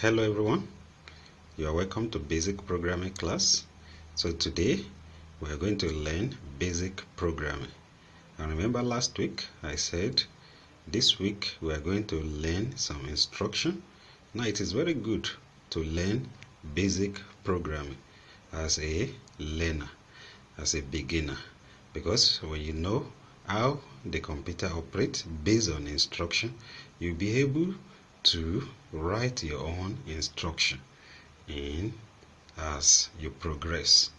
Hello everyone, you are welcome to basic programming class. So today we are going to learn basic programming. And remember last week I said this week we are going to learn some instruction. Now it is very good to learn basic programming as a learner, as a beginner, because when you know how the computer operates based on instruction, you'll be able to write your own instruction in as you progress.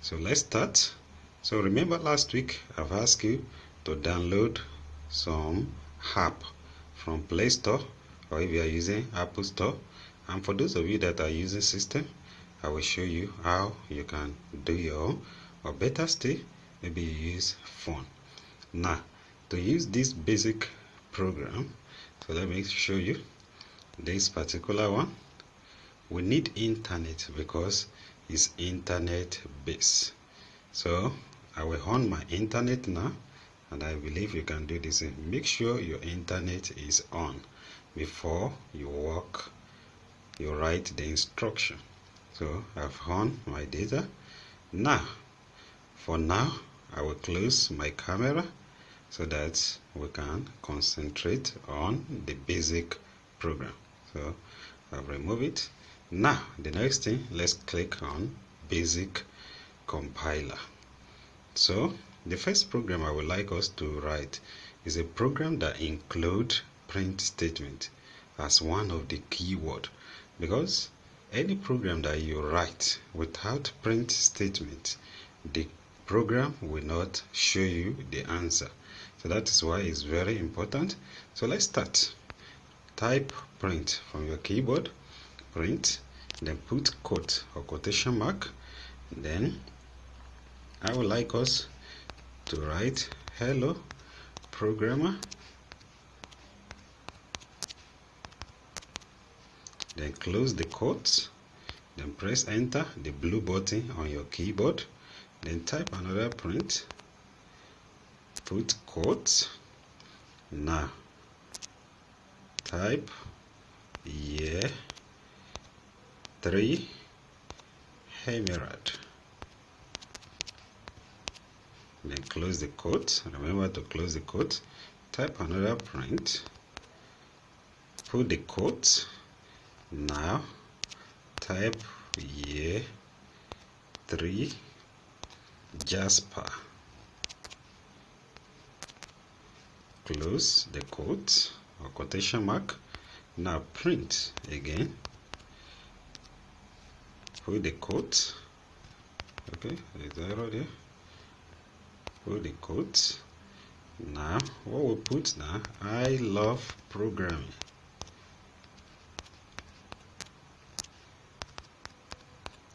So let's start. So remember last week I've asked you to download some app from Play Store, or if you are using Apple Store. And for those of you that are using system, I will show you how you can do your own, or better still, maybe you use phone. Now to use this basic program, so let me show you this particular one. We need internet because it's internet based. So I will on my internet now, and I believe you can do this. Make sure your internet is on before you write the instruction. So I've on my data. Now for now I will close my camera so that we can concentrate on the basic program. So I'll remove it. Now the next thing, let's click on basic compiler. So the first program I would like us to write is a program that includes print statement as one of the keyword, because any program that you write without print statement, the program will not show you the answer. So that is why it's very important. So let's start. Type print from your keyboard, print, then put quote or quotation mark. Then I would like us to write hello programmer, then close the quotes, then press enter, the blue button on your keyboard, then type another print, put quotes. Now type year 3 Emerald, then close the quote. Remember to close the quote. Type another print, put the quote. Now type year 3 Jasper, close the quote or quotation mark. Now print again, put the quote. Okay, there's arrow there. Put the quote. Now what we put now, I love programming.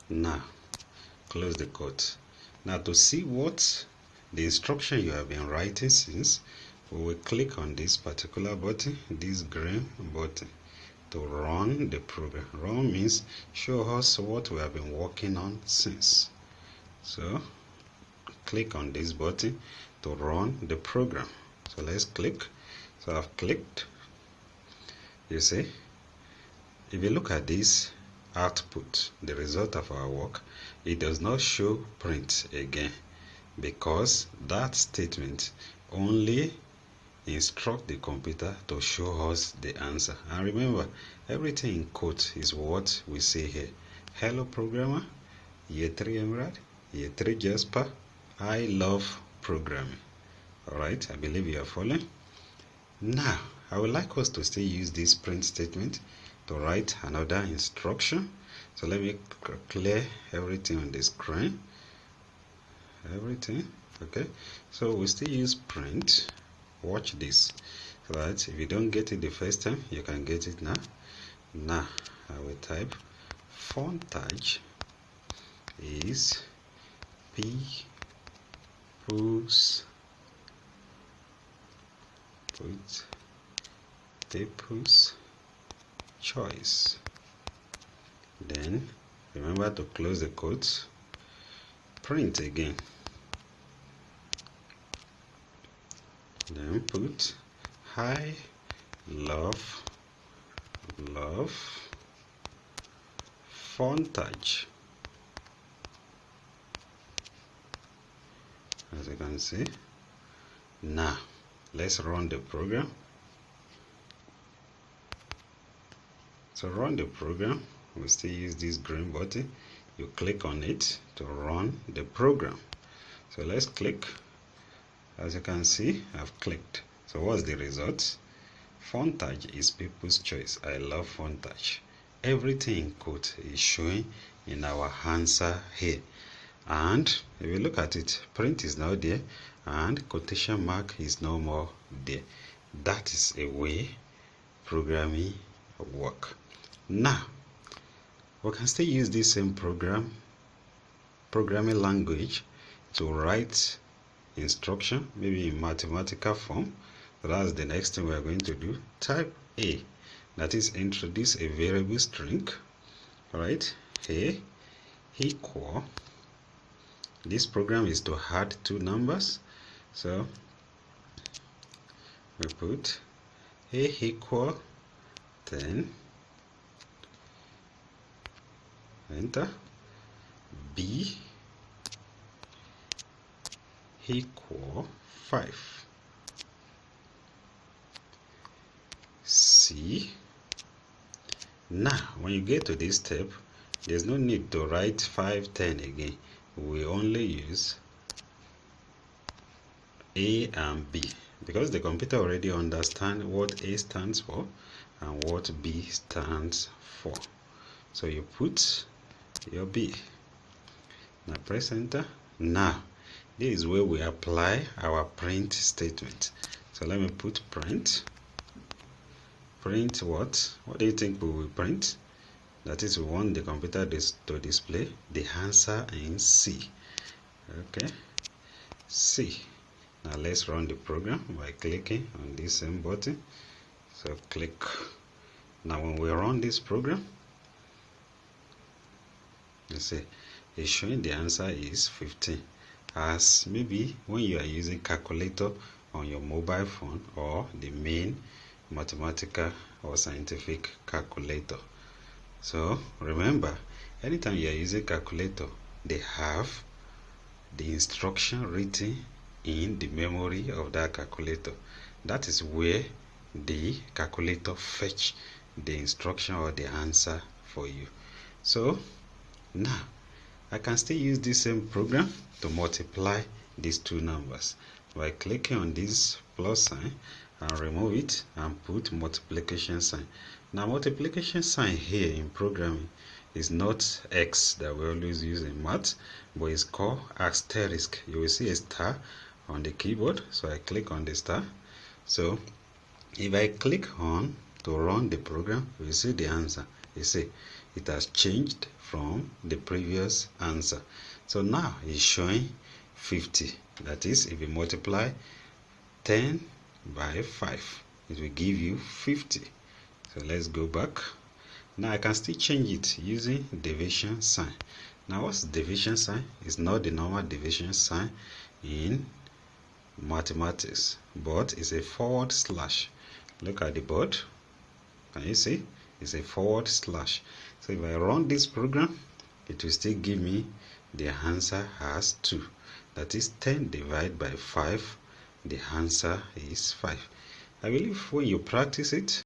Now close the quote. Now to see what the instruction you have been writing since, we will click on this particular button, this green button, to run the program. Run means show us what we have been working on since. So click on this button to run the program. So let's click. So I've clicked. You see, if you look at this output, the result of our work, it does not show print again, because that statement only instruct the computer to show us the answer. And remember, everything in quote is what we say here. Hello programmer, year 3 Emerald, year 3 Jasper, I love programming. Alright, I believe you are following. Now I would like us to still use this print statement to write another instruction. So let me clear everything on the screen. Everything. Okay, so we still use print. Watch this, so that if you don't get it the first time, you can get it now. Now I will type font type is people's choice. Then remember to close the quotes. Print again. Then put I love Fontage. As you can see. Now let's run the program. To run the program, we still use this green button. You click on it to run the program. So let's click. As you can see, I've clicked. So what's the result? Fontage is people's choice. I love Fontage. Everything in quote is showing in our answer here. And if you look at it, print is now there and quotation mark is no more there. That is a way programming work. Now we can still use this same programming language to write instruction, maybe in mathematical form. So that's the next thing we're going to do. Type A, that is introduce a variable string, right? A equal, this program is to add two numbers, so we put A equal 10, enter, B equal 5, C. Now when you get to this step, there's no need to write 5, 10 again. We only use A and B because the computer already understands what A stands for and what B stands for. So you put your B. Now press enter. Now this is where we apply our print statement. So let me put print. Print what? What do you think we will print? That is, we want the computer to display the answer in C. Okay, C. Now let's run the program by clicking on this same button. So click. Now when we run this program, you see it's showing the answer is 15. As maybe when you are using calculator on your mobile phone or the main mathematical or scientific calculator. So remember, anytime you are using calculator, they have the instruction written in the memory of that calculator. That is where the calculator fetch the instruction or the answer for you. So now I can still use this same program to multiply these two numbers by clicking on this plus sign and remove it and put multiplication sign. Now multiplication sign here in programming is not X that we always use in math, but it's called asterisk. You will see a star on the keyboard, so I click on the star. So if I click on to run the program, you will see the answer. You see it has changed from the previous answer. So now it's showing 50. That is, if you multiply 10 by 5, it will give you 50. So let's go back. Now I can still change it using division sign. Now what's division sign? It's not the normal division sign in mathematics, but it's a forward slash. Look at the board. Can you see? It's a forward slash. So if I run this program, it will still give me the answer as 2. That is 10 divided by 5. The answer is 5. I believe when you practice it,